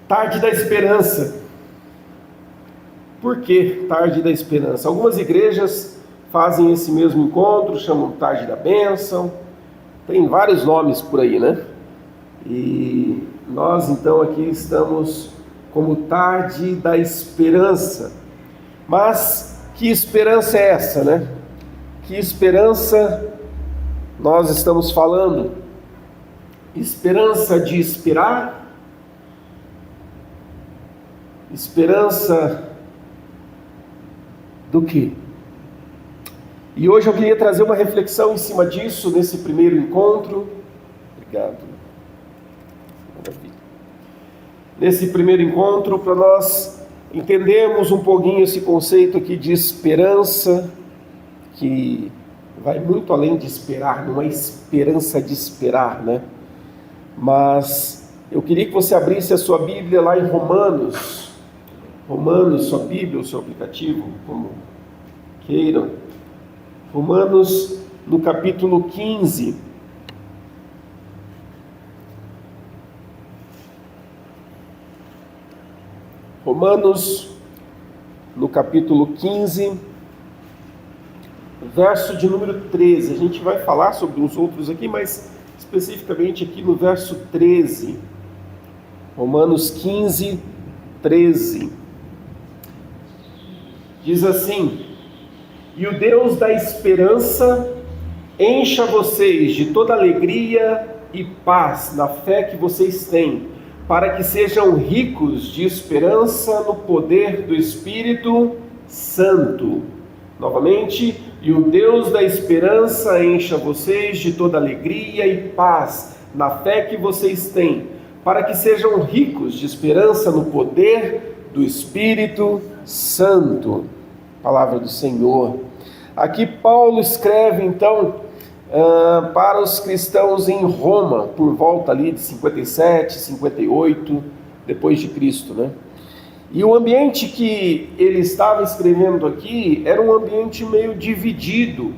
Tarde da Esperança. Por que Tarde da Esperança? Algumas igrejas fazem esse mesmo encontro, chamam Tarde da Bênção, tem vários nomes por aí, né? E nós então aqui estamos como Tarde da Esperança. Mas que esperança é essa, né? Que esperança nós estamos falando? Esperança de esperar? Esperança do quê? E hoje eu queria trazer uma reflexão em cima disso, nesse primeiro encontro. Obrigado. Nesse primeiro encontro, para nós entendermos um pouquinho esse conceito aqui de esperança, que vai muito além de esperar, não é esperança de esperar, né? Mas eu queria que você abrisse a sua Bíblia lá em Romanos, sua Bíblia, o seu aplicativo, como queiram. Romanos, no capítulo 15. Romanos, no capítulo 15, verso de número 13. A gente vai falar sobre os outros aqui, mas especificamente aqui no verso 13. Romanos 15, 13. Diz assim: e o Deus da esperança encha vocês de toda alegria e paz na fé que vocês têm, para que sejam ricos de esperança no poder do Espírito Santo. Novamente, e o Deus da esperança encha vocês de toda alegria e paz na fé que vocês têm, para que sejam ricos de esperança no poder do Espírito Santo. Palavra do Senhor. Aqui Paulo escreve então para os cristãos em Roma, por volta ali de 57, 58 depois de Cristo, né? E o ambiente que ele estava escrevendo aqui era um ambiente meio dividido.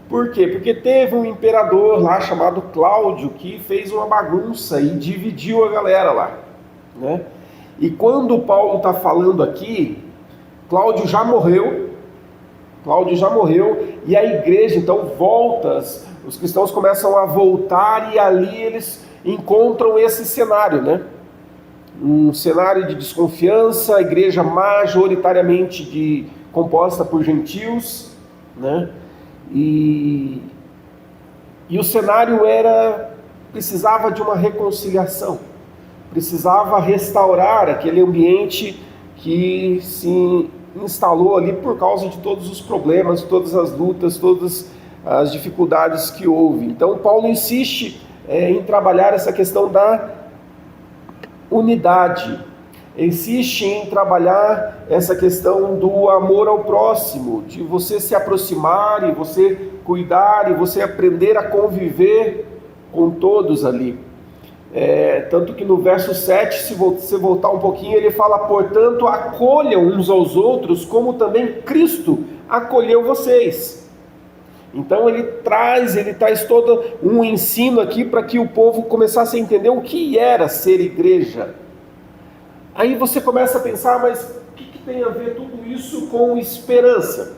Por quê? Porque teve um imperador lá chamado Cláudio que fez uma bagunça e dividiu a galera lá, né? E quando Paulo está falando aqui, Cláudio já morreu, e a igreja então volta, os cristãos começam a voltar e ali eles encontram esse cenário, né? Um cenário de desconfiança, a igreja majoritariamente composta por gentios, né? E o cenário precisava de uma reconciliação, precisava restaurar aquele ambiente que se instalou ali por causa de todos os problemas, todas as lutas, todas as dificuldades que houve. Então Paulo insiste em trabalhar essa questão da unidade, insiste em trabalhar essa questão do amor ao próximo, de você se aproximar e você cuidar e você aprender a conviver com todos ali. Tanto que no verso 7, se você voltar um pouquinho, ele fala: portanto, acolham uns aos outros, como também Cristo acolheu vocês. Então ele traz todo um ensino aqui para que o povo começasse a entender o que era ser igreja. Aí você começa a pensar, mas o que tem a ver tudo isso com esperança?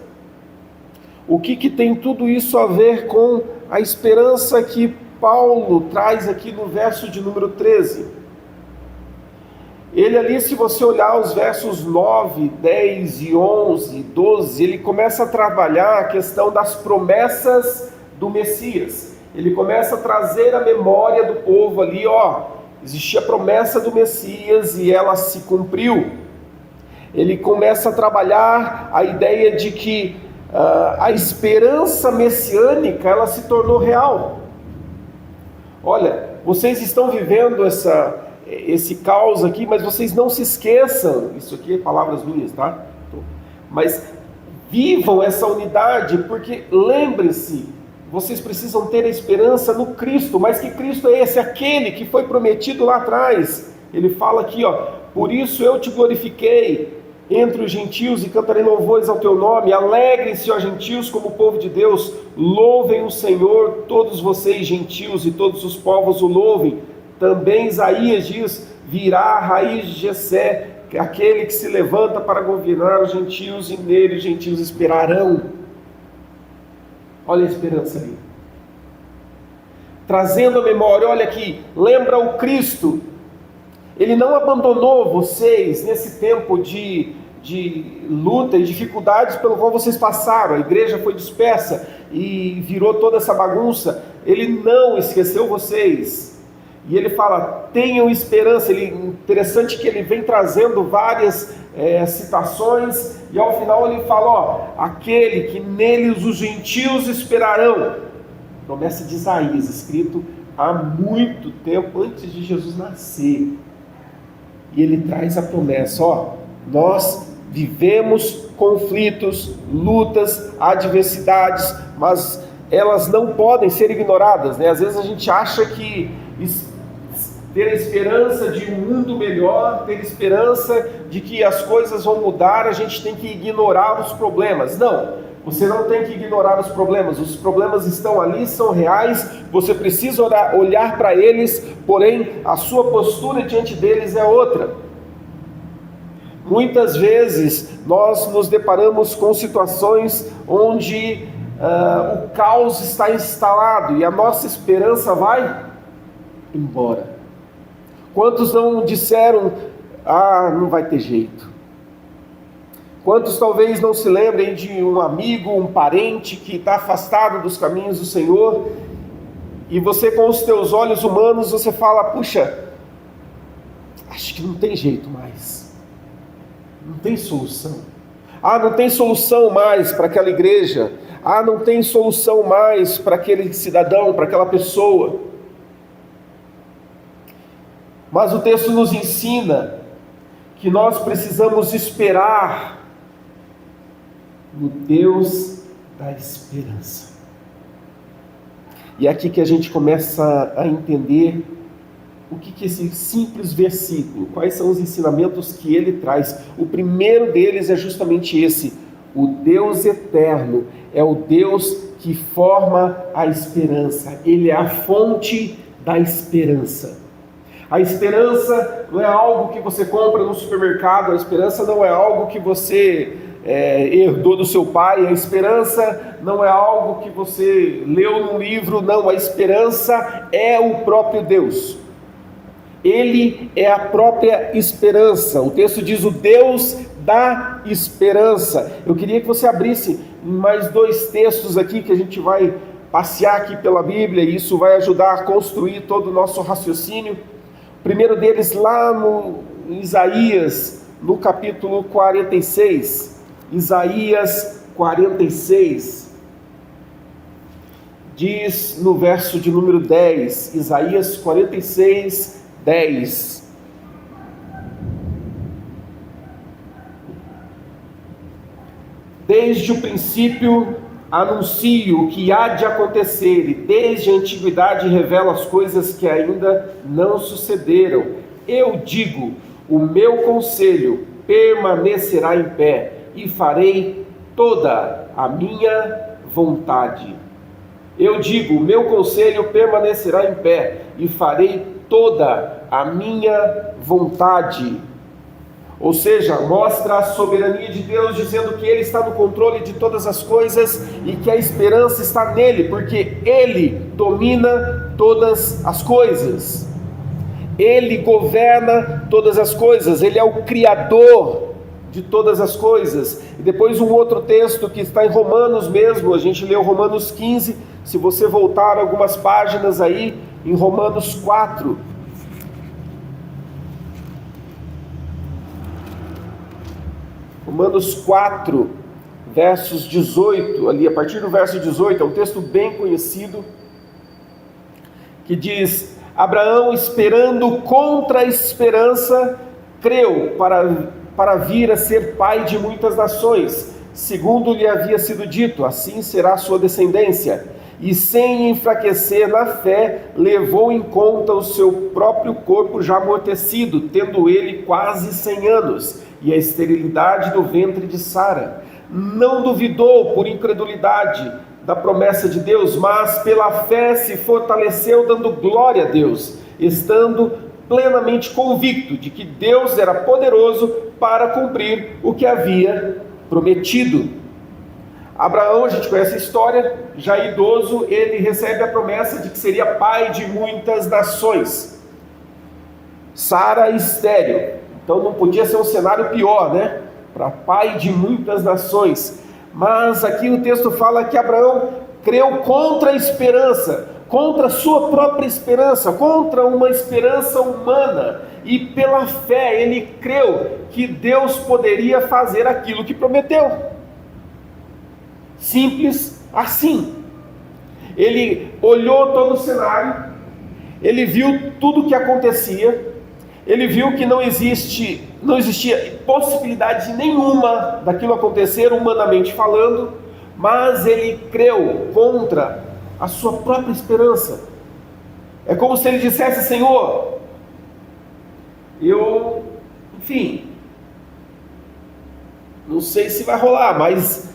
O que tem tudo isso a ver com a esperança que Paulo traz aqui no verso de número 13. Ele ali, se você olhar os versos 9, 10 e 11, 12, ele começa a trabalhar a questão das promessas do Messias. Ele começa a trazer a memória do povo ali, existia a promessa do Messias e ela se cumpriu. Ele começa a trabalhar a ideia de que a esperança messiânica, ela se tornou real. Olha, vocês estão vivendo esse caos aqui, mas vocês não se esqueçam, isso aqui é palavras minhas, tá? Mas vivam essa unidade, porque lembrem-se, vocês precisam ter a esperança no Cristo. Mas que Cristo é esse? Aquele que foi prometido lá atrás. Ele fala aqui, por isso eu te glorifiquei entre os gentios e cantarei louvores ao teu nome. Alegrem-se, ó gentios, como povo de Deus, louvem o Senhor, todos vocês gentios e todos os povos o louvem. Também Isaías diz: virá a raiz de Jessé, aquele que se levanta para governar os gentios, e nele os gentios esperarão. Olha a esperança aí. Trazendo a memória, olha aqui, lembra o Cristo. Ele não abandonou vocês nesse tempo de luta e dificuldades pelo qual vocês passaram. A igreja foi dispersa e virou toda essa bagunça. Ele não esqueceu vocês. E ele fala, tenham esperança. Interessante que ele vem trazendo várias citações, e ao final ele fala, aquele que neles os gentios esperarão. Promessa de Isaías, escrito há muito tempo antes de Jesus nascer. E ele traz a promessa, nós vivemos conflitos, lutas, adversidades, mas elas não podem ser ignoradas, né? Às vezes a gente acha que ter a esperança de um mundo melhor, ter esperança de que as coisas vão mudar, a gente tem que ignorar os problemas. Não, você não tem que ignorar os problemas estão ali, são reais, você precisa olhar para eles, porém a sua postura diante deles é outra. Muitas vezes nós nos deparamos com situações onde o caos está instalado e a nossa esperança vai embora. Quantos não disseram, não vai ter jeito? Quantos talvez não se lembrem de um amigo, um parente que está afastado dos caminhos do Senhor, e você com os teus olhos humanos, você fala, puxa, acho que não tem jeito mais. Não tem solução. Não tem solução mais para aquela igreja. Não tem solução mais para aquele cidadão, para aquela pessoa. Mas o texto nos ensina que nós precisamos esperar no Deus da esperança. E é aqui que a gente começa a entender o que esse simples versículo, quais são os ensinamentos que ele traz. O primeiro deles é justamente esse: o Deus eterno é o Deus que forma a esperança, ele é a fonte da esperança. A esperança não é algo que você compra no supermercado, a esperança não é algo que você herdou do seu pai, a esperança não é algo que você leu num livro, não, a esperança é o próprio Deus. Ele é a própria esperança. O texto diz o Deus da esperança. Eu queria que você abrisse mais 2 textos aqui que a gente vai passear aqui pela Bíblia, e isso vai ajudar a construir todo o nosso raciocínio. O primeiro deles lá no Isaías, no capítulo 46. Isaías 46. Diz no verso de número 10, Isaías 46, 10. Desde o princípio anuncio o que há de acontecer, e desde a antiguidade revelo as coisas que ainda não sucederam. Eu digo, o meu conselho permanecerá em pé, e farei toda a minha vontade. Eu digo, o meu conselho permanecerá em pé, e farei toda a minha vontade. Ou seja, mostra a soberania de Deus, dizendo que Ele está no controle de todas as coisas e que a esperança está nele, porque Ele domina todas as coisas. Ele governa todas as coisas, Ele é o Criador de todas as coisas. E depois um outro texto que está em Romanos mesmo, a gente leu Romanos 15, se você voltar algumas páginas aí, em Romanos 4. Romanos 4, versos 18, ali a partir do verso 18, é um texto bem conhecido, que diz: Abraão, esperando contra a esperança, creu para vir a ser pai de muitas nações, segundo lhe havia sido dito, assim será a sua descendência. E sem enfraquecer na fé, levou em conta o seu próprio corpo já amortecido, tendo ele quase 100 anos, e a esterilidade do ventre de Sara. Não duvidou por incredulidade da promessa de Deus, mas pela fé se fortaleceu, dando glória a Deus, estando plenamente convicto de que Deus era poderoso para cumprir o que havia prometido. Abraão, a gente conhece a história, já idoso, ele recebe a promessa de que seria pai de muitas nações. Sara estéril, então não podia ser um cenário pior, né? Para pai de muitas nações. Mas aqui o texto fala que Abraão creu contra a esperança, contra a sua própria esperança, contra uma esperança humana, e pela fé ele creu que Deus poderia fazer aquilo que prometeu. Simples assim. Ele olhou todo o cenário, ele viu tudo o que acontecia, ele viu que não existia possibilidade nenhuma daquilo acontecer humanamente falando, mas ele creu contra a sua própria esperança. É como se ele dissesse: Senhor, enfim, não sei se vai rolar, mas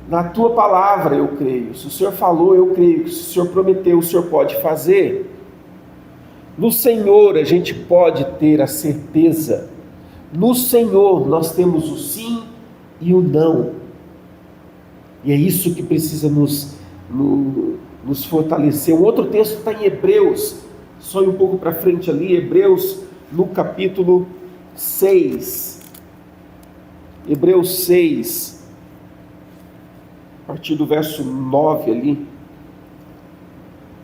na tua palavra eu creio. Se o Senhor falou, eu creio. Se o Senhor prometeu, o Senhor pode fazer. No Senhor a gente pode ter a certeza. No Senhor nós temos o sim e o não. E é isso que precisa nos fortalecer. Um outro texto está em Hebreus, só um pouco para frente ali, Hebreus no capítulo 6. Hebreus 6, a partir do verso 9 ali.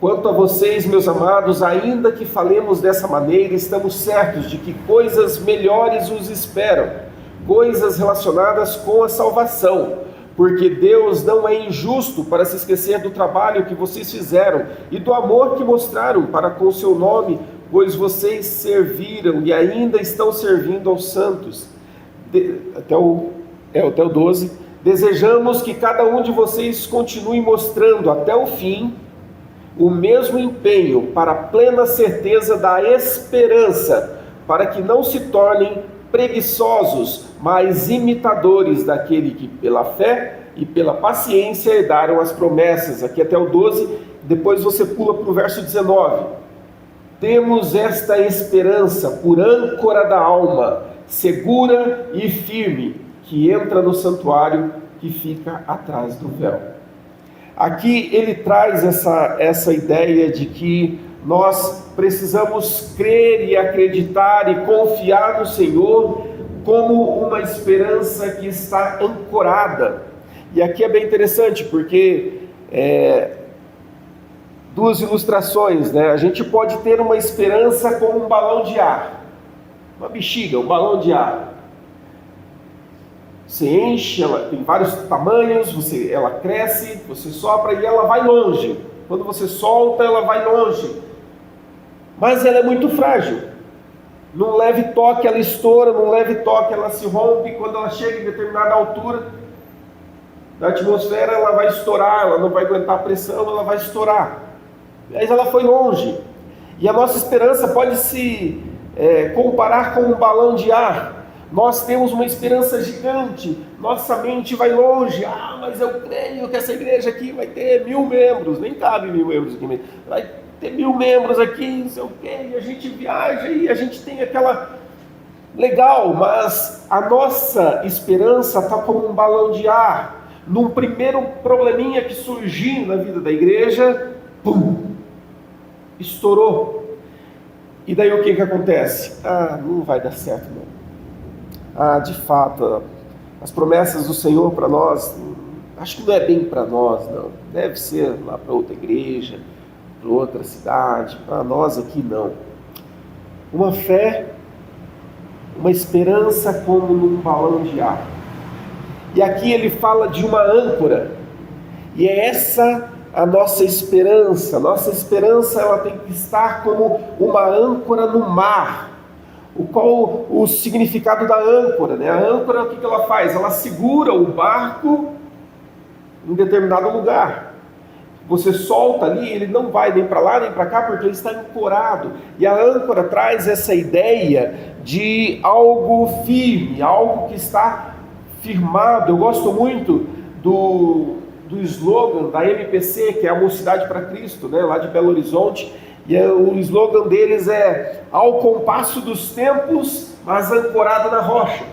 Quanto a vocês, meus amados, ainda que falemos dessa maneira, estamos certos de que coisas melhores os esperam, coisas relacionadas com a salvação, porque Deus não é injusto para se esquecer do trabalho que vocês fizeram e do amor que mostraram para com o seu nome, pois vocês serviram e ainda estão servindo aos santos. Até o 12. Desejamos que cada um de vocês continue mostrando até o fim o mesmo empenho para a plena certeza da esperança, para que não se tornem preguiçosos, mas imitadores daquele que pela fé e pela paciência herdaram as promessas. Aqui até o 12, depois você pula para o verso 19. Temos esta esperança por âncora da alma, segura e firme, que entra no santuário que fica atrás do véu. Aqui ele traz essa ideia de que nós precisamos crer e acreditar e confiar no Senhor como uma esperança que está ancorada. E aqui é bem interessante porque duas ilustrações, né? A gente pode ter uma esperança como um balão de ar, uma bexiga, um balão de ar. Você enche, ela tem vários tamanhos, ela cresce, você sopra e ela vai longe. Quando você solta, ela vai longe. Mas ela é muito frágil. Num leve toque ela estoura, num leve toque ela se rompe. Quando ela chega em determinada altura da atmosfera, ela vai estourar, ela não vai aguentar a pressão, ela vai estourar. Mas ela foi longe. E a nossa esperança pode se comparar com um balão de ar. Nós temos uma esperança gigante, nossa mente vai longe. Mas eu creio que essa igreja aqui vai ter 1000 membros, nem cabe 1000 membros aqui, vai ter 1000 membros aqui, não sei o quê, e a gente viaja e a gente tem aquela... Legal, mas a nossa esperança está como um balão de ar. Num primeiro probleminha que surgiu na vida da igreja, pum, estourou. E daí o que acontece? Não vai dar certo não. De fato, as promessas do Senhor para nós, acho que não é bem para nós, não. Deve ser lá para outra igreja, para outra cidade, para nós aqui não. Uma fé, uma esperança como num balão de ar. E aqui ele fala de uma âncora, e é essa a nossa esperança. Nossa esperança ela tem que estar como uma âncora no mar. Qual o significado da âncora, né? A âncora, o que ela faz? Ela segura o barco em determinado lugar. Você solta ali, ele não vai nem para lá nem para cá, porque ele está ancorado. E a âncora traz essa ideia de algo firme, algo que está firmado. Eu gosto muito do slogan da MPC, que é a Mocidade para Cristo, né? Lá de Belo Horizonte. E o slogan deles é: ao compasso dos tempos, mas ancorado na rocha.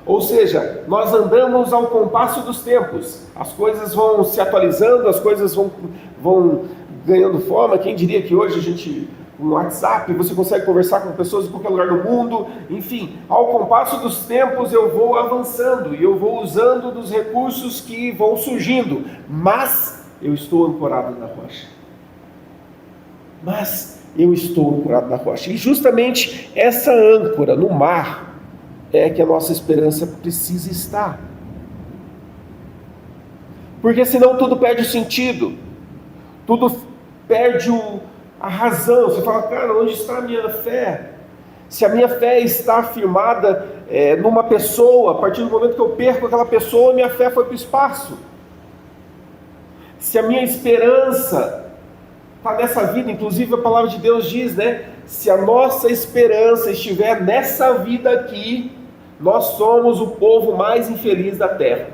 Ou seja, nós andamos ao compasso dos tempos. As coisas vão se atualizando, as coisas vão ganhando forma. Quem diria que hoje a gente, no WhatsApp, você consegue conversar com pessoas de qualquer lugar do mundo. Enfim, ao compasso dos tempos eu vou avançando e eu vou usando dos recursos que vão surgindo. Mas eu estou ancorado na rocha. E justamente essa âncora no mar é que a nossa esperança precisa estar. Porque senão tudo perde o sentido, tudo perde a razão. Você fala: cara, onde está a minha fé? Se a minha fé está firmada numa pessoa, a partir do momento que eu perco aquela pessoa, minha fé foi para o espaço. Se a minha esperança está nessa vida, inclusive a palavra de Deus diz, né? Se a nossa esperança estiver nessa vida aqui, nós somos o povo mais infeliz da terra.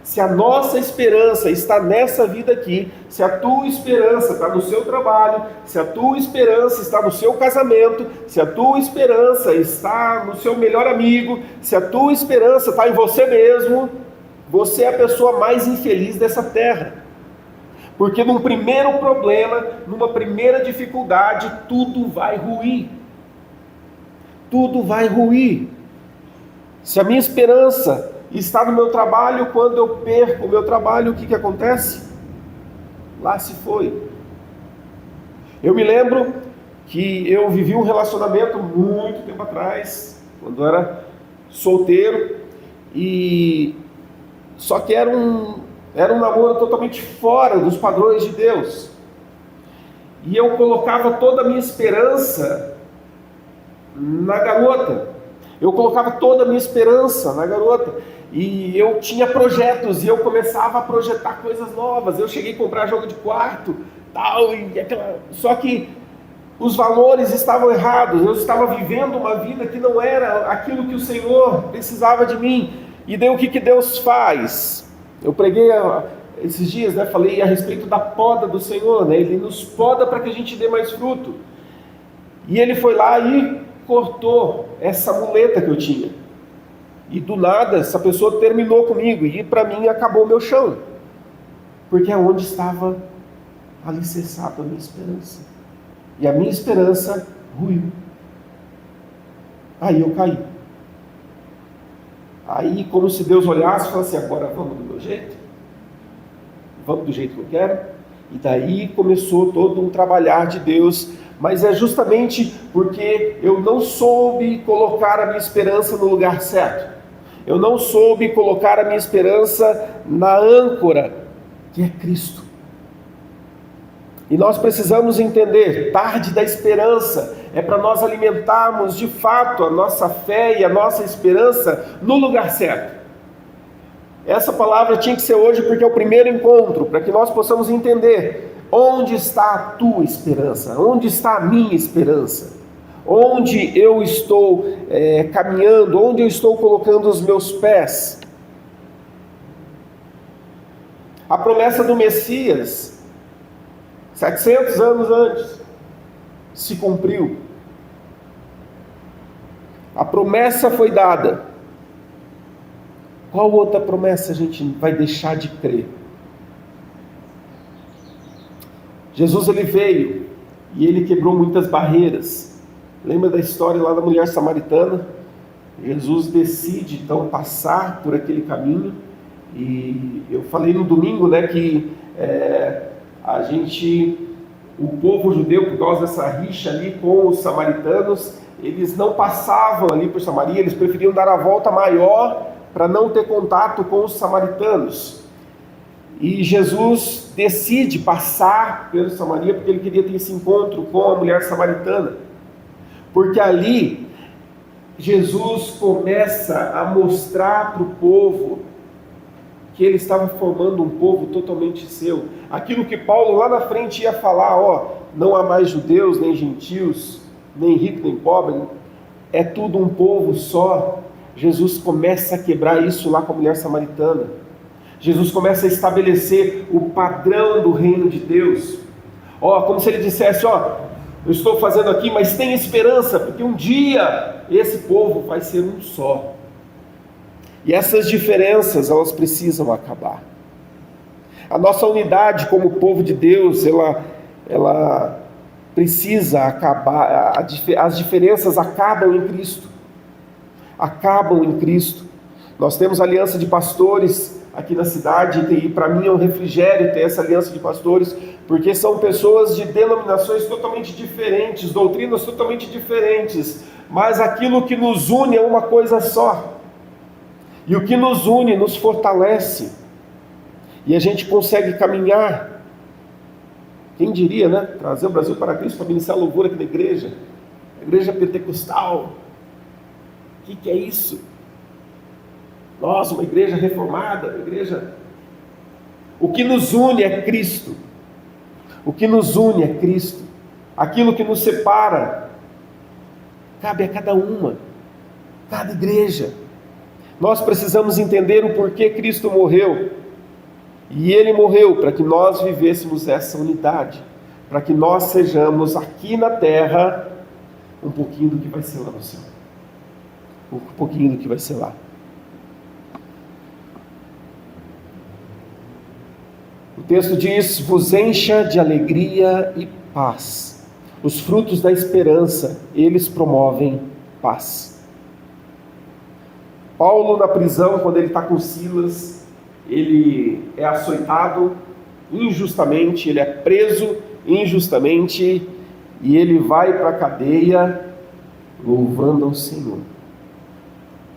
Se a nossa esperança está nessa vida aqui, se a tua esperança está no seu trabalho, se a tua esperança está no seu casamento, se a tua esperança está no seu melhor amigo, se a tua esperança está em você mesmo, você é a pessoa mais infeliz dessa terra. Porque num primeiro problema, numa primeira dificuldade, tudo vai ruir. Tudo vai ruir. Se a minha esperança está no meu trabalho, quando eu perco o meu trabalho, o que acontece? Lá se foi. Eu me lembro que eu vivi um relacionamento muito tempo atrás, quando eu era solteiro, e só que era um namoro totalmente fora dos padrões de Deus. E eu colocava toda a minha esperança na garota. E eu tinha projetos, e eu começava a projetar coisas novas. Eu cheguei a comprar jogo de quarto, tal, só que os valores estavam errados. Eu estava vivendo uma vida que não era aquilo que o Senhor precisava de mim. E daí o que Deus faz? Eu preguei esses dias, né, falei a respeito da poda do Senhor, né? Ele nos poda para que a gente dê mais fruto. E Ele foi lá e cortou essa muleta que eu tinha. E do nada, essa pessoa terminou comigo. E para mim acabou o meu chão. Porque é onde estava alicerçada a minha esperança. E a minha esperança ruiu. Aí eu caí. Aí, como se Deus olhasse e falasse: agora vamos do meu jeito? Vamos do jeito que eu quero? E daí começou todo um trabalhar de Deus. Mas é justamente porque eu não soube colocar a minha esperança no lugar certo. Eu não soube colocar a minha esperança na âncora, que é Cristo. E nós precisamos entender, tarde da esperança é para nós alimentarmos de fato a nossa fé e a nossa esperança no lugar certo. Essa palavra tinha que ser hoje porque é o primeiro encontro, para que nós possamos entender onde está a tua esperança, onde está a minha esperança, onde eu estou caminhando, onde eu estou colocando os meus pés. A promessa do Messias, 700 anos antes, se cumpriu. A promessa foi dada. Qual outra promessa a gente vai deixar de crer? Jesus, ele veio e ele quebrou muitas barreiras. Lembra da história lá da mulher samaritana? Jesus decide então passar por aquele caminho. E eu falei no domingo, né, que o povo judeu, por causa dessa rixa ali com os samaritanos, eles não passavam ali por Samaria, eles preferiam dar a volta maior para não ter contato com os samaritanos. E Jesus decide passar pela Samaria porque ele queria ter esse encontro com a mulher samaritana. Porque ali Jesus começa a mostrar para o povo que ele estava formando um povo totalmente seu. Aquilo que Paulo lá na frente ia falar, não há mais judeus, nem gentios, nem rico, nem pobre, é tudo um povo só. Jesus começa a quebrar isso lá com a mulher samaritana. Jesus começa a estabelecer o padrão do reino de Deus. Como se ele dissesse, eu estou fazendo aqui, mas tem esperança, porque um dia esse povo vai ser um só. E essas diferenças, elas precisam acabar. A nossa unidade como povo de Deus, ela precisa acabar. As diferenças acabam em Cristo. Acabam em Cristo. Nós temos aliança de pastores aqui na cidade, e para mim é um refrigério ter essa aliança de pastores, porque são pessoas de denominações totalmente diferentes, doutrinas totalmente diferentes, mas aquilo que nos une é uma coisa só. E o que nos une nos fortalece, e a gente consegue caminhar. Quem diria, né? Trazer o Brasil para Cristo para ministrar louvor aqui na igreja, a igreja pentecostal. O que é isso? Nossa, uma igreja reformada, uma igreja... O que nos une é Cristo. O que nos une é Cristo. Aquilo que nos separa cabe a cada uma, cada igreja. Nós precisamos entender o porquê Cristo morreu. E Ele morreu para que nós vivêssemos essa unidade, para que nós sejamos aqui na terra um pouquinho do que vai ser lá no céu. Um pouquinho do que vai ser lá. O texto diz: vos encha de alegria e paz. Os frutos da esperança, eles promovem paz. Paulo na prisão, quando ele está com Silas, ele é açoitado injustamente, ele é preso injustamente, e ele vai para a cadeia louvando ao Senhor.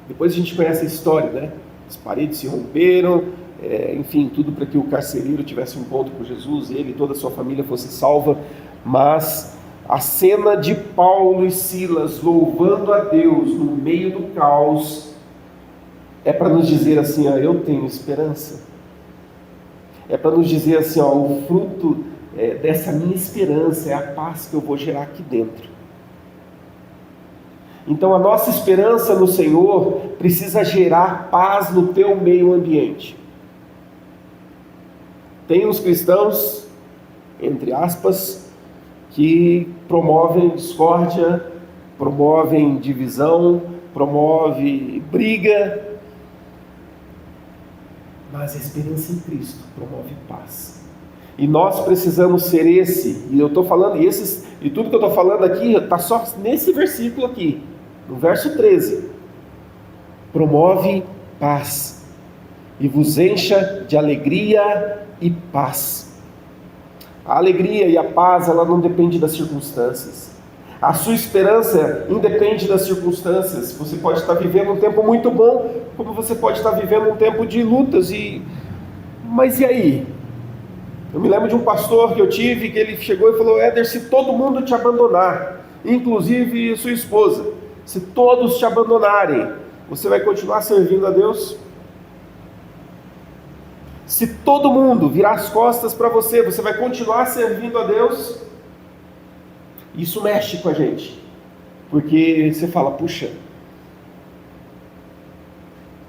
Depois a gente conhece a história, né? As paredes se romperam, enfim, tudo para que o carcereiro tivesse um encontro com Jesus, ele e toda a sua família fosse salva. Mas a cena de Paulo e Silas louvando a Deus no meio do caos é para nos dizer assim, eu tenho esperança. É para nos dizer assim, o fruto dessa minha esperança é a paz que eu vou gerar aqui dentro. Então a nossa esperança no Senhor precisa gerar paz no teu meio ambiente. Tem uns cristãos, entre aspas, que promovem discórdia, promovem divisão, promovem briga, mas a esperança em Cristo promove paz. E nós precisamos ser e eu estou falando, e tudo que eu estou falando aqui está só nesse versículo aqui, no verso 13. Promove paz, e vos encha de alegria e paz. A alegria e a paz, ela não depende das circunstâncias. A sua esperança independe das circunstâncias. Você pode estar vivendo um tempo muito bom, como você pode estar vivendo um tempo de lutas. Mas e aí? Eu me lembro de um pastor que eu tive, que ele chegou e falou: Éder, se todo mundo te abandonar, inclusive sua esposa, se todos te abandonarem, você vai continuar servindo a Deus? Se todo mundo virar as costas para você, você vai continuar servindo a Deus? Isso mexe com a gente, porque você fala, puxa,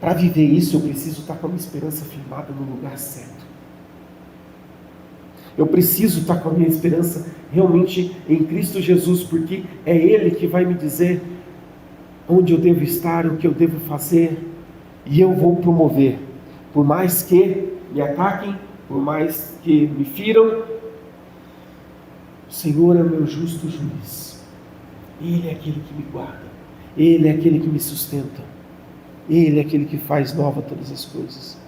para viver isso eu preciso estar com a minha esperança firmada no lugar certo. Eu preciso estar com a minha esperança realmente em Cristo Jesus, porque é Ele que vai me dizer onde eu devo estar, o que eu devo fazer, e eu vou promover, por mais que me ataquem, por mais que me firam. O Senhor é o meu justo juiz. Ele é aquele que me guarda. Ele é aquele que me sustenta. Ele é aquele que faz nova todas as coisas.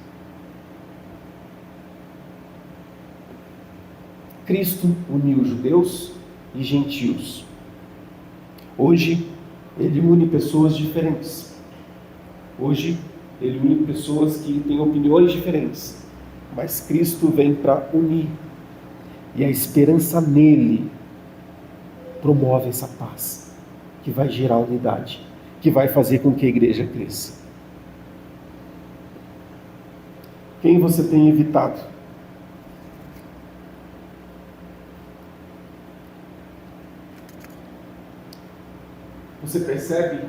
Cristo uniu judeus e gentios. Hoje, Ele une pessoas diferentes. Hoje, Ele une pessoas que têm opiniões diferentes. Mas Cristo vem para unir. E a esperança nele promove essa paz, que vai gerar unidade, que vai fazer com que a igreja cresça. Quem você tem evitado? Você percebe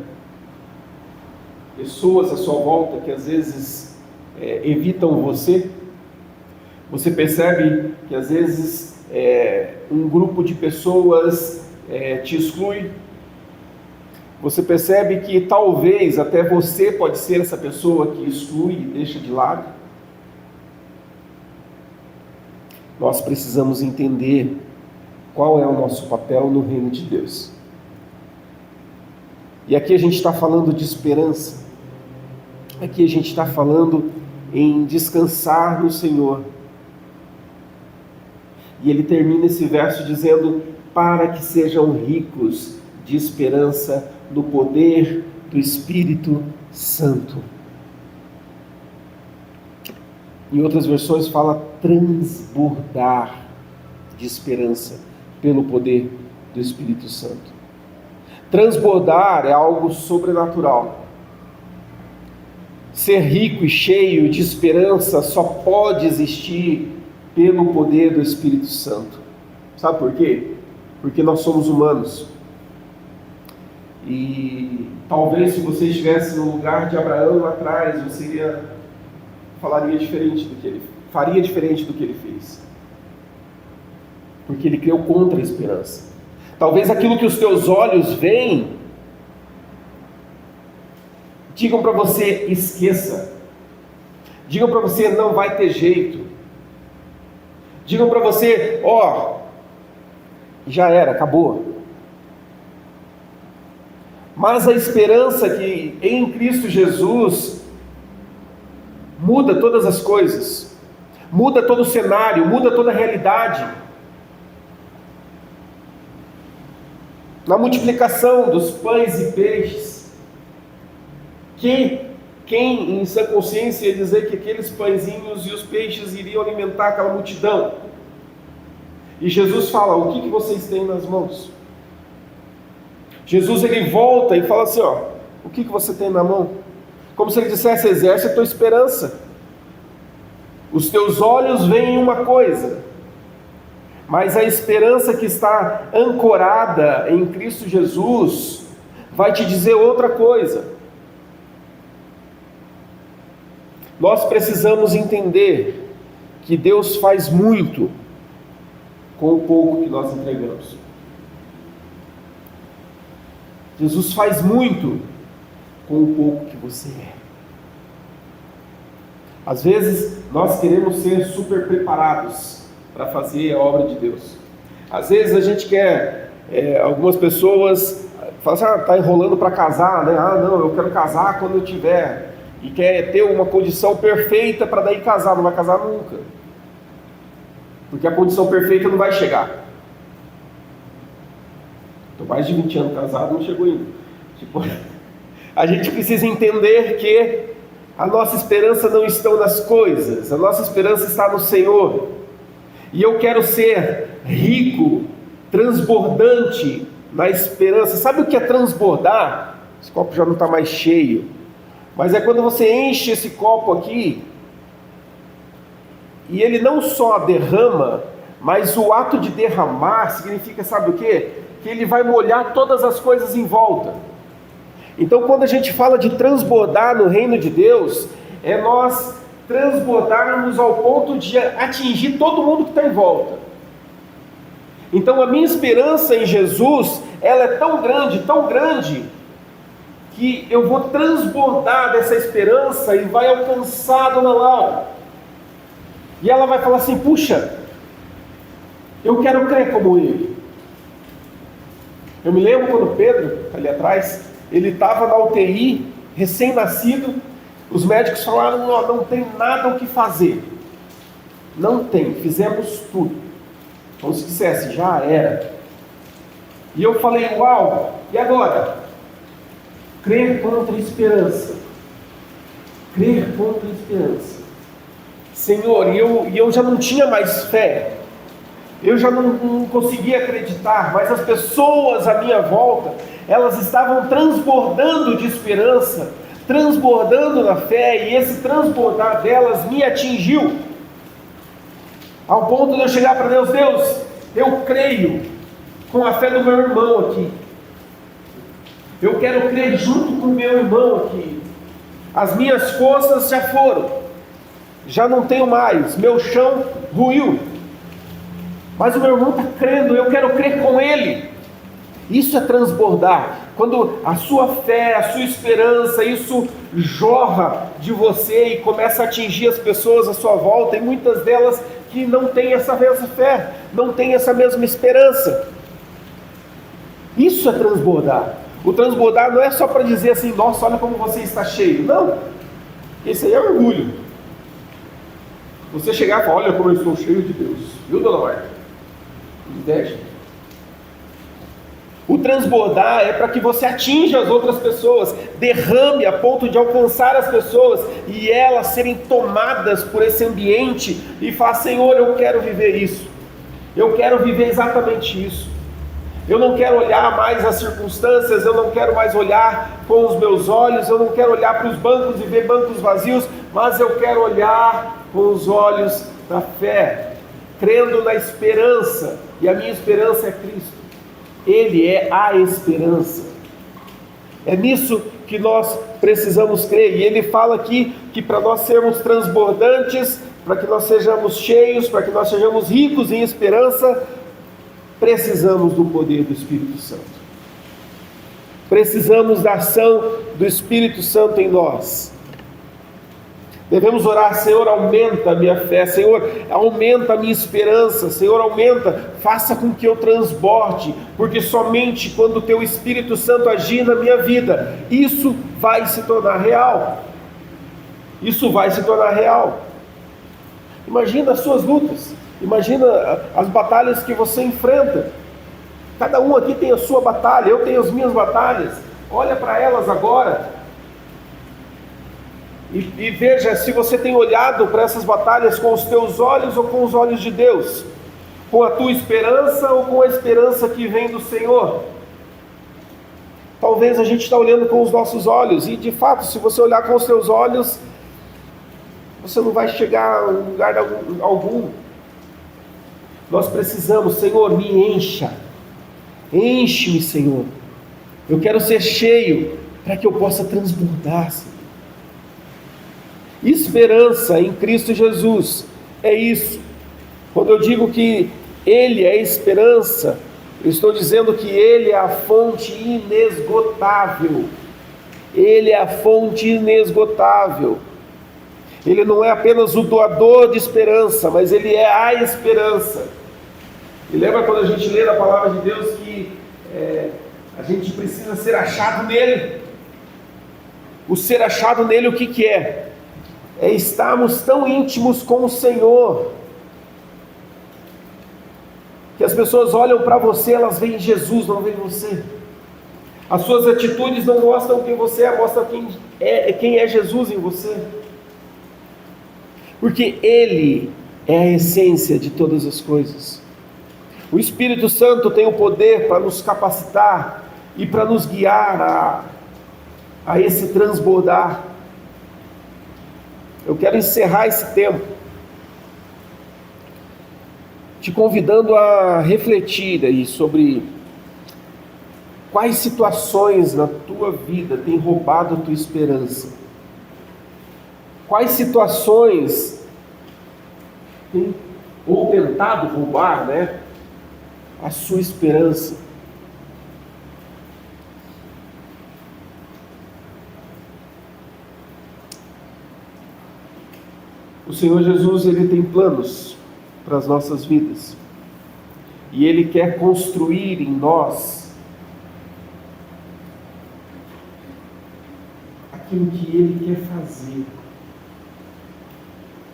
pessoas à sua volta que às vezes evitam você? Você percebe que às vezes um grupo de pessoas te exclui. Você percebe que talvez até você pode ser essa pessoa que exclui e deixa de lado. Nós precisamos entender qual é o nosso papel no reino de Deus. E aqui a gente está falando de esperança. Aqui a gente está falando em descansar no Senhor. E ele termina esse verso dizendo: para que sejam ricos de esperança no poder do Espírito Santo. Em outras versões fala transbordar de esperança pelo poder do Espírito Santo. Transbordar é algo sobrenatural. Ser rico e cheio de esperança só pode existir pelo poder do Espírito Santo. Sabe por quê? Porque nós somos humanos. E talvez se você estivesse no lugar de Abraão lá atrás, você faria diferente do que ele fez. Porque ele creu contra a esperança. Talvez aquilo que os teus olhos veem digam para você: esqueça. Digam para você: não vai ter jeito. Digam para você: já era, acabou. Mas a esperança que em Cristo Jesus muda todas as coisas, muda todo o cenário, muda toda a realidade. Na multiplicação dos pães e peixes, quem em sua consciência ia dizer que aqueles pãezinhos e os peixes iriam alimentar aquela multidão? E Jesus fala: o que vocês têm nas mãos? Jesus ele volta e fala assim: o que você tem na mão? Como se ele dissesse: exerce a tua esperança. Os teus olhos veem uma coisa, mas a esperança que está ancorada em Cristo Jesus vai te dizer outra coisa. Nós precisamos entender que Deus faz muito com o pouco que nós entregamos. Jesus faz muito com o pouco que você é. Às vezes nós queremos ser super preparados para fazer a obra de Deus. Às vezes a gente quer, algumas pessoas falam assim: está enrolando para casar, né? Não, eu quero casar quando eu tiver. E quer ter uma condição perfeita para daí casar. Não vai casar nunca, porque a condição perfeita não vai chegar. Estou mais de 20 anos casado, não chegou ainda. A gente precisa entender que a nossa esperança não está nas coisas, a nossa esperança está no Senhor. E eu quero ser rico, transbordante na esperança. Sabe o que é transbordar? Esse copo já não está mais cheio, mas é quando você enche esse copo aqui e ele não só derrama, mas o ato de derramar significa, sabe o quê? Que ele vai molhar todas as coisas em volta. Então, quando a gente fala de transbordar no reino de Deus, é nós transbordarmos ao ponto de atingir todo mundo que está em volta. Então, a minha esperança em Jesus, ela é tão grande, que eu vou transbordar dessa esperança e vai alcançar a Dona Laura. E ela vai falar assim: puxa, eu quero crer como ele. Eu me lembro quando Pedro, ali atrás, ele estava na UTI, recém-nascido, os médicos falaram: não tem nada o que fazer. Não tem, fizemos tudo. Como se dissesse: já era. E eu falei: uau, e agora? Crer contra a esperança. Crer contra a esperança. Senhor, e eu já não tinha mais fé. Eu já não conseguia acreditar, mas as pessoas à minha volta, elas estavam transbordando de esperança, transbordando na fé, e esse transbordar delas me atingiu, ao ponto de eu chegar para Deus: Deus, eu creio com a fé do meu irmão aqui, eu quero crer junto com o meu irmão aqui, as minhas forças já foram, já não tenho mais, meu chão ruiu, mas o meu irmão está crendo, eu quero crer com ele. Isso é transbordar. Quando a sua fé, a sua esperança, isso jorra de você e começa a atingir as pessoas à sua volta, e muitas delas que não têm essa mesma fé, não têm essa mesma esperança. Isso é transbordar. O transbordar não é só para dizer assim, nossa, olha como você está cheio. Não, esse aí é orgulho. Você chegar e falar, olha como eu estou cheio de Deus. Viu, dona Marta? Inveja. O transbordar é para que você atinja as outras pessoas, derrame a ponto de alcançar as pessoas e elas serem tomadas por esse ambiente e falar, Senhor, eu quero viver isso. Eu quero viver exatamente isso. Eu não quero olhar mais as circunstâncias, eu não quero mais olhar com os meus olhos, eu não quero olhar para os bancos e ver bancos vazios, mas eu quero olhar com os olhos da fé, crendo na esperança, e a minha esperança é Cristo. Ele é a esperança. É nisso que nós precisamos crer, e ele fala aqui que para nós sermos transbordantes, para que nós sejamos cheios, para que nós sejamos ricos em esperança, precisamos do poder do Espírito Santo. Precisamos da ação do Espírito Santo em nós. Devemos orar, Senhor, aumenta a minha fé, Senhor, aumenta a minha esperança, Senhor, aumenta, faça com que eu transborde, porque somente quando o Teu Espírito Santo agir na minha vida, isso vai se tornar real. Isso vai se tornar real. Imagina as suas lutas, imagina as batalhas que você enfrenta. Cada um aqui tem a sua batalha, eu tenho as minhas batalhas. Olha para elas agora. E veja se você tem olhado para essas batalhas com os teus olhos ou com os olhos de Deus, com a tua esperança ou com a esperança que vem do Senhor. Talvez a gente está olhando com os nossos olhos, e de fato, se você olhar com os teus olhos, você não vai chegar a lugar algum. Nós precisamos, Senhor, me encha, enche-me, Senhor. Eu quero ser cheio para que eu possa transbordar, Senhor. Esperança em Cristo Jesus é isso. Quando eu digo que Ele é esperança, eu estou dizendo que Ele é a fonte inesgotável. Ele é a fonte inesgotável. Ele não é apenas o doador de esperança, mas Ele é a esperança. E lembra quando a gente lê na palavra de Deus que a gente precisa ser achado nele? O ser achado nele, o que é? É estarmos tão íntimos com o Senhor, que as pessoas olham para você, elas veem Jesus, não veem você. As suas atitudes não mostram quem você é, mostram quem é Jesus em você. Porque Ele é a essência de todas as coisas. O Espírito Santo tem o poder para nos capacitar e para nos guiar a esse transbordar. Eu quero encerrar esse tempo te convidando a refletir aí sobre quais situações na tua vida têm roubado a tua esperança. Quais situações têm ou tentado roubar, a sua esperança. O Senhor Jesus, Ele tem planos para as nossas vidas. E Ele quer construir em nós aquilo que Ele quer fazer.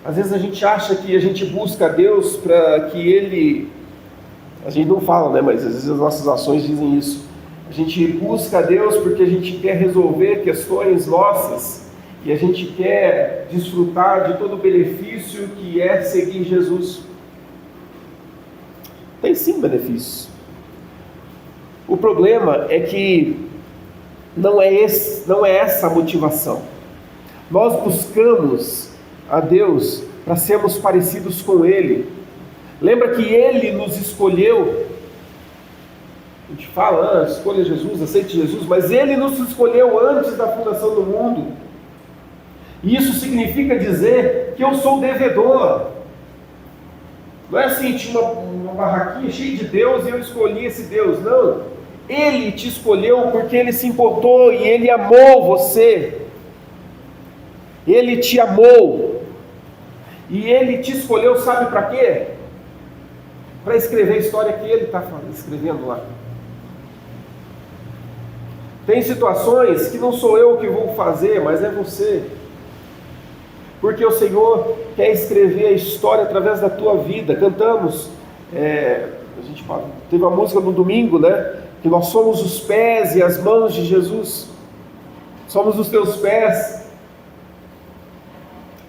Às vezes a gente acha que a gente busca a Deus para que Ele... A gente não fala, mas às vezes as nossas ações dizem isso. A gente busca a Deus porque a gente quer resolver questões nossas. E a gente quer desfrutar de todo o benefício que é seguir Jesus. Tem sim benefícios. O problema é que não é essa a motivação. Nós buscamos a Deus para sermos parecidos com Ele. Lembra que Ele nos escolheu? A gente fala, escolha Jesus, aceite Jesus, mas Ele nos escolheu antes da fundação do mundo. Isso significa dizer que eu sou devedor. Não é assim, tinha uma barraquinha cheia de Deus e eu escolhi esse Deus. Não. Ele te escolheu porque Ele se importou e Ele amou você. Ele te amou. E Ele te escolheu, sabe para quê? Para escrever a história que Ele está escrevendo lá. Tem situações que não sou eu que vou fazer, mas é você. Porque o Senhor quer escrever a história através da tua vida. Cantamos, a gente teve uma música no domingo, né? Que nós somos os pés e as mãos de Jesus. Somos os teus pés.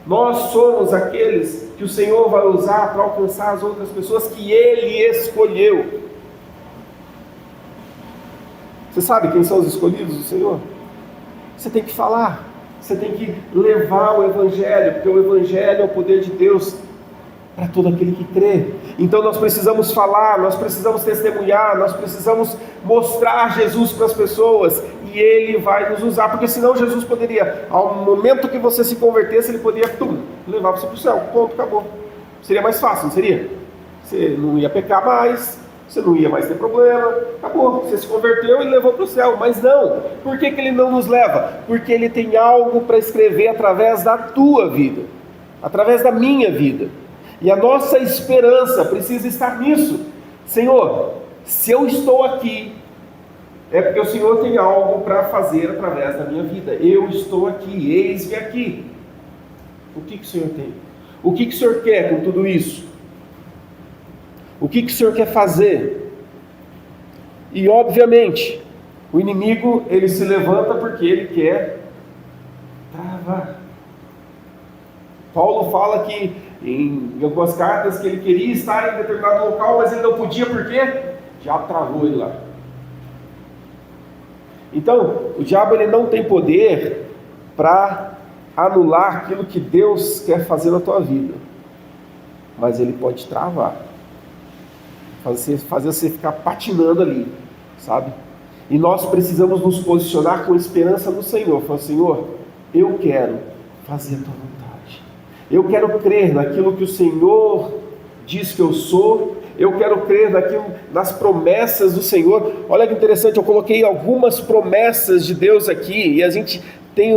Nós somos aqueles que o Senhor vai usar para alcançar as outras pessoas que Ele escolheu. Você sabe quem são os escolhidos do Senhor? Você tem que falar. Você tem que levar o Evangelho, porque o Evangelho é o poder de Deus para todo aquele que crê. Então nós precisamos falar, nós precisamos testemunhar, nós precisamos mostrar Jesus para as pessoas, e Ele vai nos usar, porque senão Jesus poderia, ao momento que você se convertesse, Ele poderia levar você para o céu, ponto, acabou. Seria mais fácil, não seria? Você não ia pecar mais, você não ia mais ter problema, acabou, você se converteu e levou para o céu. Mas não, por que Ele não nos leva? Porque Ele tem algo para escrever através da tua vida, através da minha vida, e a nossa esperança precisa estar nisso. Senhor, se eu estou aqui, é porque o Senhor tem algo para fazer através da minha vida. Eu estou aqui, eis-me aqui. O que o Senhor tem? O que o Senhor quer com tudo isso? O que o Senhor quer fazer? E obviamente, o inimigo, ele se levanta porque ele quer travar. Paulo fala que em algumas cartas que ele queria estar em determinado local, mas ele não podia, por quê? O diabo travou ele lá. Então, o diabo, ele não tem poder para anular aquilo que Deus quer fazer na tua vida, mas ele pode travar, fazer você ficar patinando ali, sabe? E nós precisamos nos posicionar com esperança no Senhor. Falar: Senhor, eu quero fazer a tua vontade, eu quero crer naquilo que o Senhor diz que eu sou, eu quero crer nas promessas do Senhor. Olha que interessante, eu coloquei algumas promessas de Deus aqui, e a gente tem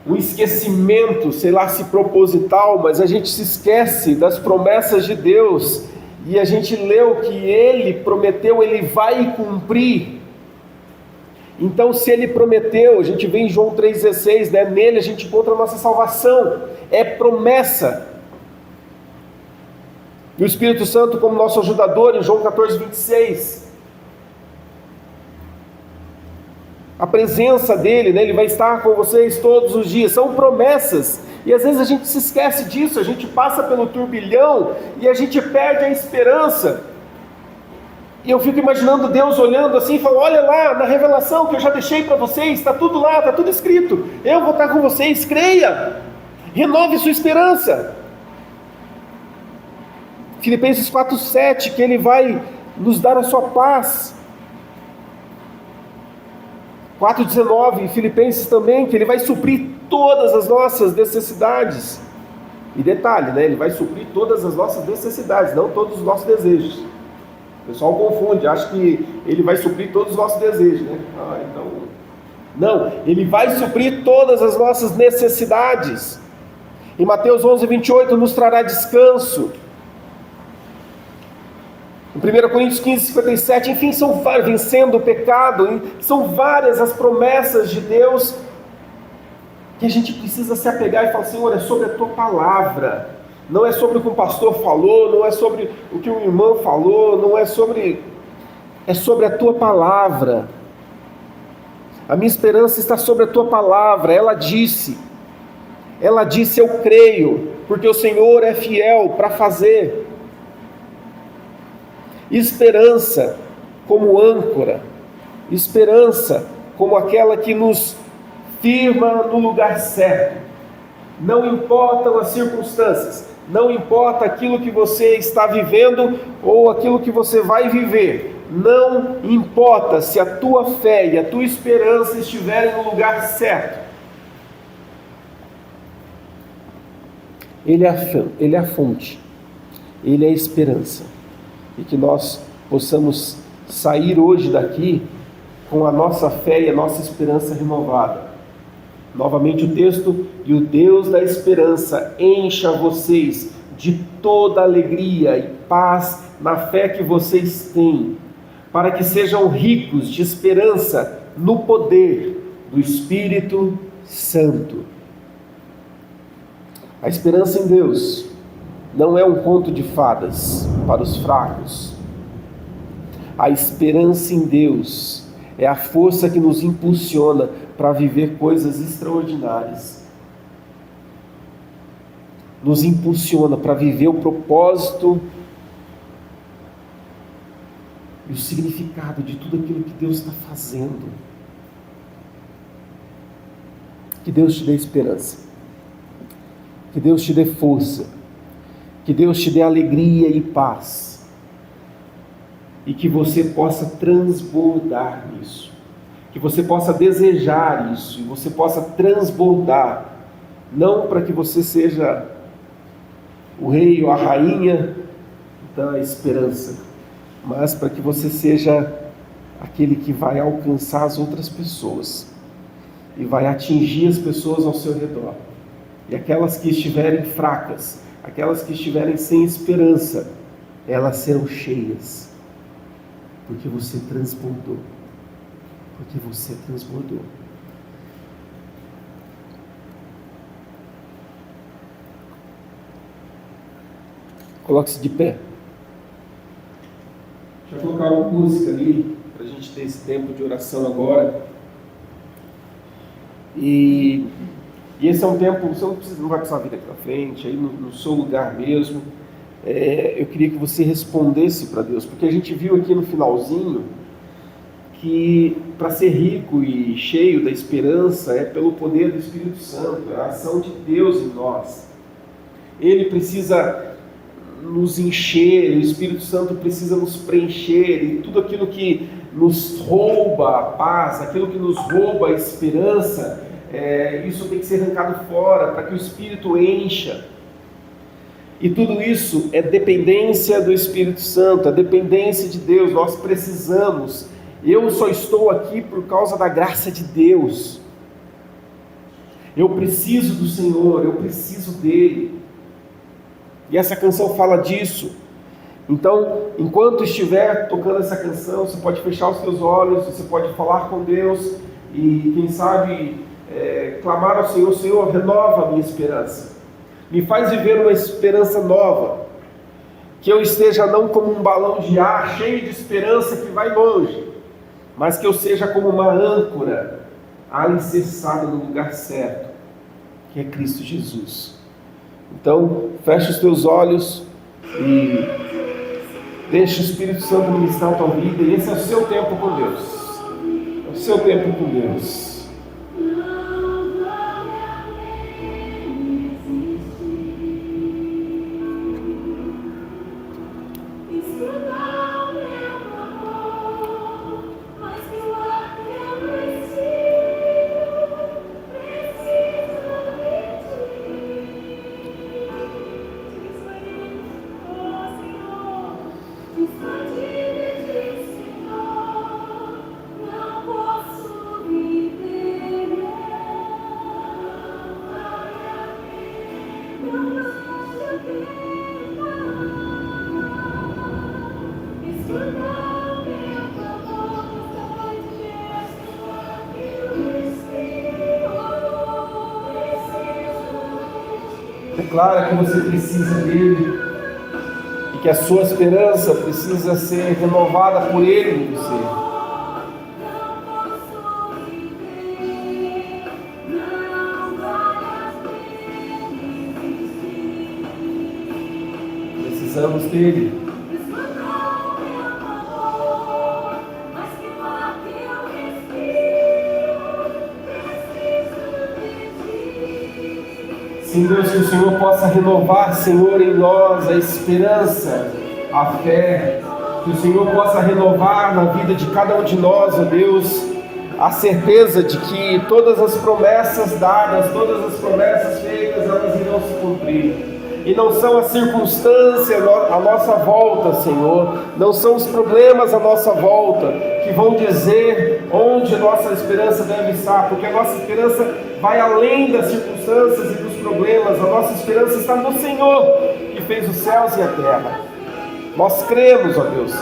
um esquecimento, sei lá se proposital, mas a gente se esquece das promessas de Deus, e a gente leu que Ele prometeu, Ele vai cumprir. Então, se Ele prometeu, a gente vê em João 3,16, né? Nele a gente encontra a nossa salvação, é promessa. E o Espírito Santo como nosso ajudador, em João 14,26. A presença dele, né? Ele vai estar com vocês todos os dias. São promessas. E às vezes a gente se esquece disso, a gente passa pelo turbilhão e a gente perde a esperança. E eu fico imaginando Deus olhando assim e falando: olha lá, na revelação que eu já deixei para vocês, está tudo lá, está tudo escrito. Eu vou estar com vocês, creia, renove sua esperança. Filipenses 4,7, que Ele vai nos dar a sua paz. 4,19, Filipenses também, que Ele vai suprir todas as nossas necessidades. E detalhe, né? Ele vai suprir todas as nossas necessidades, não todos os nossos desejos. O pessoal confunde, acha que Ele vai suprir todos os nossos desejos, né? Então... Não, Ele vai suprir todas as nossas necessidades. Em Mateus 11,28, nos trará descanso. Em 1 Coríntios 15,57, enfim, são várias, vencendo o pecado, são várias as promessas de Deus que a gente precisa se apegar e falar: Senhor, é sobre a tua palavra, não é sobre o que o pastor falou, não é sobre o que o irmão falou, não é sobre, é sobre a tua palavra. A minha esperança está sobre a tua palavra. Ela disse, eu creio, porque o Senhor é fiel para fazer. Esperança como âncora, esperança como aquela que nos firma no lugar certo. Não importam as circunstâncias, não importa aquilo que você está vivendo ou aquilo que você vai viver, não importa se a tua fé e a tua esperança estiverem no lugar certo. Ele é a fonte, Ele é a esperança. E que nós possamos sair hoje daqui com a nossa fé e a nossa esperança renovada. Novamente o texto: e o Deus da esperança encha vocês de toda alegria e paz na fé que vocês têm, para que sejam ricos de esperança no poder do Espírito Santo. A esperança em Deus não é um conto de fadas para os fracos. A esperança em Deus é a força que nos impulsiona para viver coisas extraordinárias. Nos impulsiona para viver o propósito e o significado de tudo aquilo que Deus está fazendo. Que Deus te dê esperança. Que Deus te dê força. Que Deus te dê alegria e paz. E que você possa transbordar nisso. Que você possa desejar isso. E você possa transbordar. Não para que você seja o rei ou a rainha da esperança, mas para que você seja aquele que vai alcançar as outras pessoas. E vai atingir as pessoas ao seu redor. E aquelas que estiverem fracas, aquelas que estiverem sem esperança, elas serão cheias, porque você transbordou, porque você transbordou. Coloque-se de pé. Deixa eu colocar uma música ali, para a gente ter esse tempo de oração agora. E esse é um tempo, você não vai precisar vir daqui para frente, aí no seu lugar mesmo. Eu queria que você respondesse para Deus, porque a gente viu aqui no finalzinho que para ser rico e cheio da esperança é pelo poder do Espírito Santo, é a ação de Deus em nós. Ele precisa nos encher, o Espírito Santo precisa nos preencher, e tudo aquilo que nos rouba a paz, aquilo que nos rouba a esperança, isso tem que ser arrancado fora, para que o Espírito encha. E tudo isso é dependência do Espírito Santo, a dependência de Deus. Nós precisamos. Eu só estou aqui por causa da graça de Deus. Eu preciso do Senhor, eu preciso dele. E essa canção fala disso. Então, enquanto estiver tocando essa canção, você pode fechar os seus olhos, você pode falar com Deus e, quem sabe, clamar ao Senhor: Senhor, renova a minha esperança. Me faz viver uma esperança nova. Que eu esteja não como um balão de ar cheio de esperança que vai longe, mas que eu seja como uma âncora alicerçada no lugar certo, que é Cristo Jesus. Então, feche os teus olhos e deixe o Espírito Santo ministrar a tua vida. E esse é o seu tempo com Deus. É o seu tempo com Deus. Declara que você precisa dele e que a sua esperança precisa ser renovada por ele em você. Precisamos dele. Sim, Deus, que o Senhor possa renovar, Senhor, em nós a esperança, a fé. Que o Senhor possa renovar na vida de cada um de nós, ó Deus, a certeza de que todas as promessas dadas, todas as promessas feitas, elas irão se cumprir. E não são as circunstâncias à nossa volta, Senhor, não são os problemas à nossa volta que vão dizer onde nossa esperança deve estar, porque a nossa esperança vai além das circunstâncias e dos problemas. A nossa esperança está no Senhor, que fez os céus e a terra. Nós cremos, ó Deus,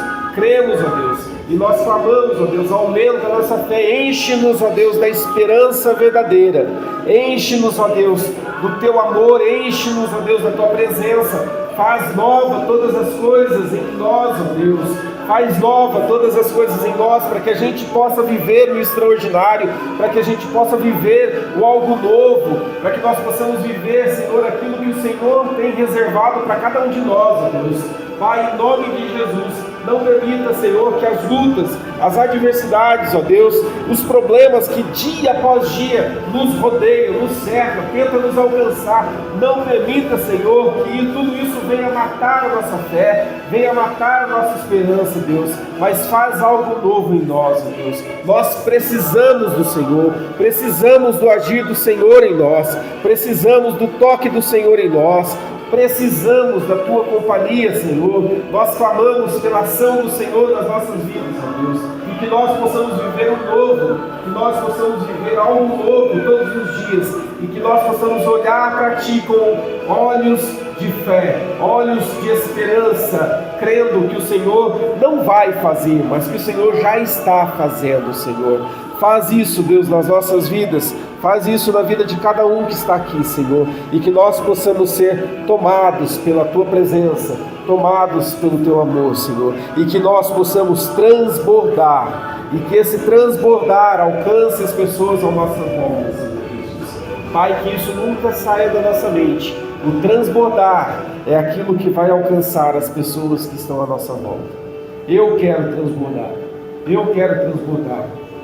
e nós clamamos, ó Deus, aumenta a nossa fé, enche-nos, ó Deus, da esperança verdadeira, enche-nos, ó Deus, do teu amor, enche-nos, ó Deus, da tua presença, faz nova todas as coisas em nós, ó Deus, faz nova todas as coisas em nós, para que a gente possa viver o extraordinário, para que a gente possa viver o algo novo, para que nós possamos viver, Senhor, aquilo que o Senhor tem reservado para cada um de nós, ó Deus. Pai, em nome de Jesus, não permita, Senhor, que as lutas, as adversidades, ó Deus, os problemas que dia após dia nos rodeiam, nos cercam, tentam nos alcançar, não permita, Senhor, que tudo isso venha matar a nossa fé, venha matar a nossa esperança, Deus, mas faz algo novo em nós, ó Deus. Nós precisamos do Senhor, precisamos do agir do Senhor em nós, precisamos do toque do Senhor em nós, precisamos da tua companhia, Senhor. Nós clamamos pela ação do Senhor nas nossas vidas, ó Deus, e que nós possamos viver o novo, que nós possamos viver algo novo todos os dias, e que nós possamos olhar para Ti com olhos de fé, olhos de esperança, crendo que o Senhor não vai fazer, mas que o Senhor já está fazendo, Senhor. Faz isso, Deus, nas nossas vidas, faz isso na vida de cada um que está aqui, Senhor, e que nós possamos ser tomados pela Tua presença, tomados pelo Teu amor, Senhor, e que nós possamos transbordar, e que esse transbordar alcance as pessoas ao nosso volta, Senhor Jesus. Pai, que isso nunca saia da nossa mente. O transbordar é aquilo que vai alcançar as pessoas que estão à nossa volta. Eu quero transbordar,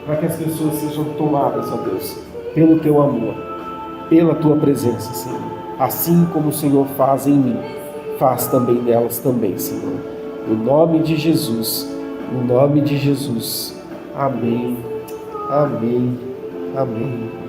para que as pessoas sejam tomadas, ó Deus, pelo Teu amor, pela Tua presença, Senhor. Assim como o Senhor faz em mim, faz também nelas também, Senhor. No nome de Jesus, no nome de Jesus. Amém, amém, amém.